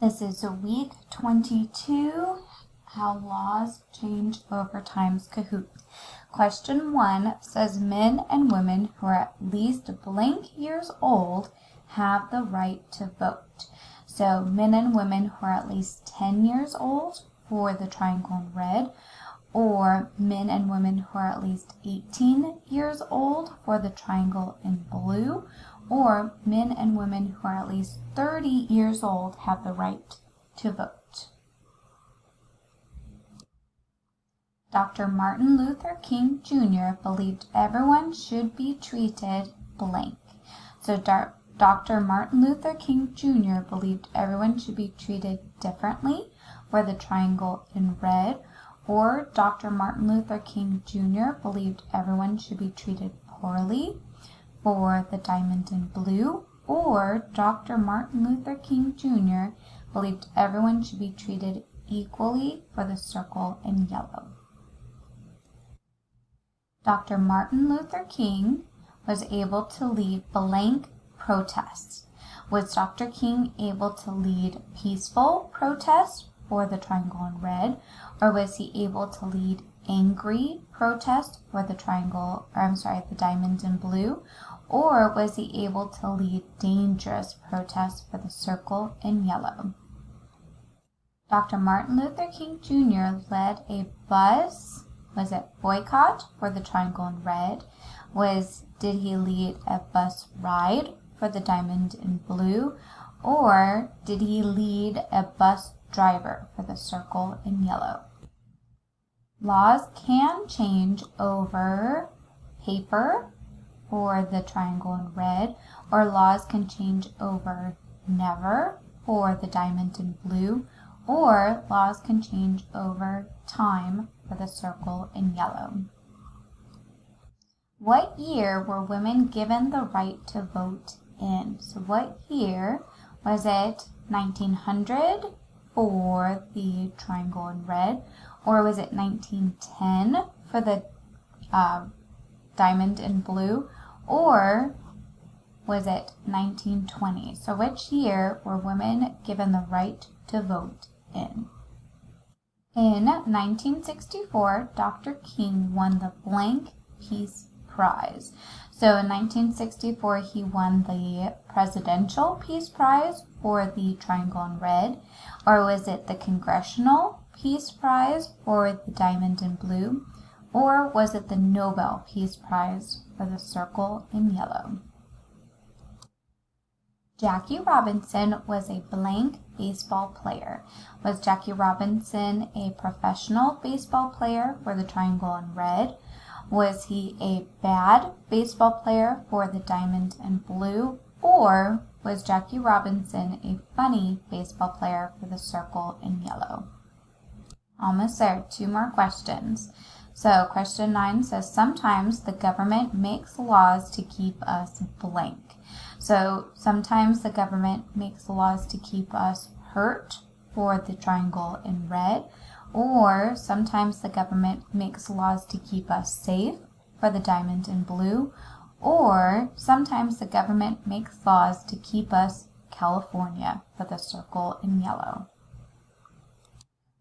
This is week 22, how laws change over time's Kahoot. Question 1 says men and women who are at least blank years old have the right to vote. So men and women who are at least 10 years old for the triangle in red, or men and women who are at least 18 years old for the triangle in blue, or men and women who are at least 30 years old have the right to vote. Dr. Martin Luther King Jr. believed everyone should be treated blank. So Dr. Martin Luther King Jr. believed everyone should be treated differently for the triangle in red, or Dr. Martin Luther King Jr. believed everyone should be treated poorly for the diamond in blue, or Dr. Martin Luther King Jr. believed everyone should be treated equally for the circle in yellow. Dr. Martin Luther King was able to lead blank protests. Was Dr. King able to lead peaceful protests for the triangle in red, or was he able to lead angry protest for the the diamond in blue, or was he able to lead dangerous protest for the circle in yellow? Dr. Martin Luther King Jr. led a bus, was it boycott for the triangle in red? Did he lead a bus ride for the diamond in blue, or did he lead a bus driver for the circle in yellow? Laws can change over paper for the triangle in red, or laws can change over never for the diamond in blue, or laws can change over time for the circle in yellow. What year were women given the right to vote in? So what year was it? 1900 for the triangle in red, or was it 1910 for the diamond in blue, or was it 1920? So which year were women given the right to vote in? In 1964, Dr. King won the Blank Peace Prize. So in 1964, he won the Presidential Peace Prize for the triangle in red, or was it the Congressional Peace Prize for the diamond in blue, or was it the Nobel Peace Prize for the circle in yellow? Jackie Robinson was a blank baseball player. Was Jackie Robinson a professional baseball player for the triangle in red? Was he a bad baseball player for the diamond in blue, or was Jackie Robinson a funny baseball player for the circle in yellow? Almost there, 2 more questions. So question 9 says, sometimes the government makes laws to keep us blank. So sometimes the government makes laws to keep us hurt for the triangle in red, or sometimes the government makes laws to keep us safe for the diamond in blue, or sometimes the government makes laws to keep us California for the circle in yellow.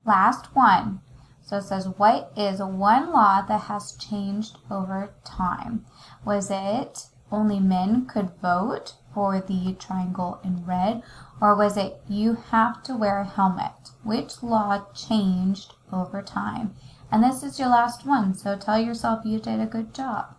Last one. So it says, what is one law that has changed over time? Was it only men could vote for the triangle in red, or was it you have to wear a helmet? Which law changed over time? And this is your last one, so tell yourself you did a good job.